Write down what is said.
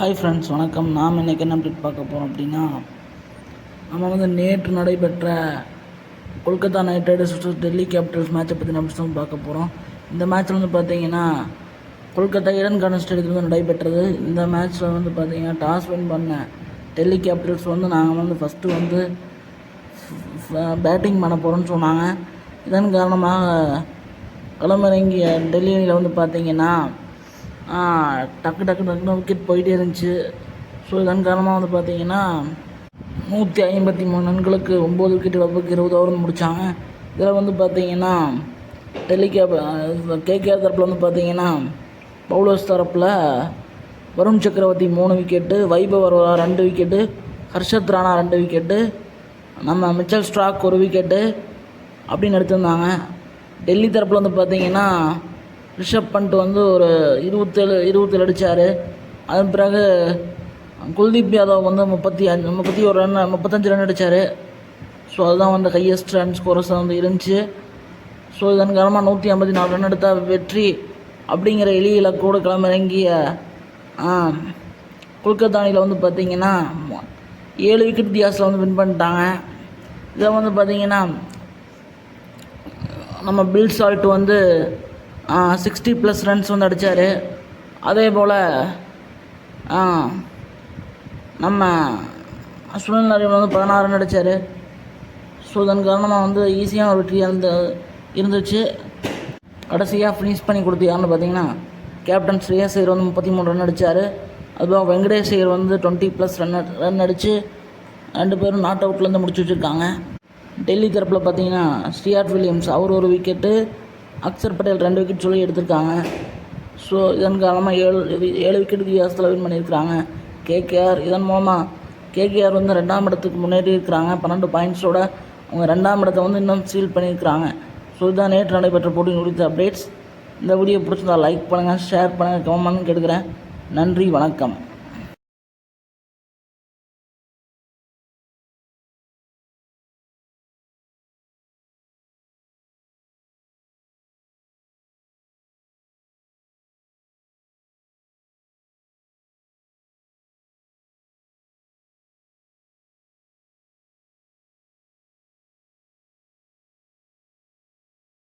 Hi friends, வணக்கம். நாம் இன்றைக்கி என்ன அப்டேட் பார்க்க போகிறோம் அப்படின்னா, நம்ம நேற்று நடைபெற்ற Kolkata night Riders vs Delhi Capitals மேட்சை பற்றி நம்ம பார்க்க போகிறோம். இந்த மேட்ச்சில் பார்த்தீங்கன்னா கொல்கத்தா ஈடன் கார்டன் ஸ்டேடியத்தில் நடைபெற்றது. இந்த மேட்ச்சில் பார்த்தீங்கன்னா டாஸ் வின் பண்ண டெல்லி கேபிட்டல்ஸ் நாங்கள் ஃபஸ்ட்டு பேட்டிங் பண்ண போகிறோன்னு சொன்னாங்க. இதன் காரணமாக களமிறங்கிய டெல்லியில் பார்த்தீங்கன்னா டக்குன்னு விக்கெட் போயிட்டே இருந்துச்சு. ஸோ இதன் காரணமாக பார்த்தீங்கன்னா 153 ரன்களுக்கு 9 விக்கெட் இழப்புக்கு 20 ஓவர் முடித்தாங்க. இதில் பார்த்தீங்கன்னா டெல்லி கேகேஆர் தரப்பில் பார்த்தீங்கன்னா பவுலர்ஸ் தரப்பில் Varun Chakravarthy 3 wicket, Vaibhav Varma 2 wicket, Harshit Rana 2 wicket, நம்ம மிச்சல் ஸ்டார்க் 1 விக்கெட்டு அப்படின்னு எடுத்திருந்தாங்க. டெல்லி தரப்பில் பார்த்தீங்கன்னா ரிஷப் பண்ட் ஒரு 27 அடித்தார். அதன் பிறகு குல்தீப் யாதவ் 35 ரன் அடித்தார். ஸோ அதுதான் ஹையஸ்ட் ரன் ஸ்கோரஸ் இருந்துச்சு. ஸோ இதன் காரணமாக 154 ரன் எடுத்தால் வெற்றி அப்படிங்கிற எளிய இலக்கோடு களமிறங்கிய கொல்கத்தா அணியில் பார்த்திங்கன்னா 7 விக்கெட் வித்தியாசத்தில் வின் பண்ணிட்டாங்க. இதை பார்த்திங்கன்னா நம்ம பில் சால்ட் 60+ ரன்ஸ் அடித்தார். அதே போல் நம்ம சுனில் நரேன் 16 ரன் அடித்தார். ஸோ இதன் காரணமாக ஈஸியான ஒரு வெற்றி இருந்துச்சு. கடைசியாக ஃபினிஷ் பண்ணி கொடுத்து யாருன்னு பார்த்தீங்கன்னா கேப்டன் ஸ்ரேயஸ் ஐயர் 33 ரன் அடித்தார். அதுபோல் வெங்கடேஷ் ஐயர் 20+ ரன் அடித்து 2 பேரும் நாட் அவுட்லேருந்து முடிச்சு வச்சுருக்காங்க. டெல்லி தரப்பில் பார்த்தீங்கன்னா ஸ்ரீயாட் வில்லியம்ஸ் அவர் 1 விக்கெட்டு, அக்சர் பட்டேல் 2 விக்கெட் சொல்லி எடுத்திருக்காங்க. ஸோ இதன் காரணமாக 7 விக்கெட் வித்தியாசத்தில் வின் பண்ணியிருக்கிறாங்க கேகேஆர். இதன் மூலமாக கேகேஆர் 2ஆம் இடத்துக்கு முன்னேறி இருக்கிறாங்க. 12 பாயிண்ட்ஸோட அவங்க 2ஆம் இடத்தை இன்னும் சீல் பண்ணியிருக்கிறாங்க. ஸோ இதுதான் நேற்று நடைபெற்ற போட்டியின் குறித்த அப்டேட்ஸ். இந்த வீடியோ பிடிச்சிருந்தால் லைக் பண்ணுங்கள், ஷேர் பண்ணுங்கள், கமெண்ட் பண்ணுன்னு கேட்குறேன். நன்றி, வணக்கம்.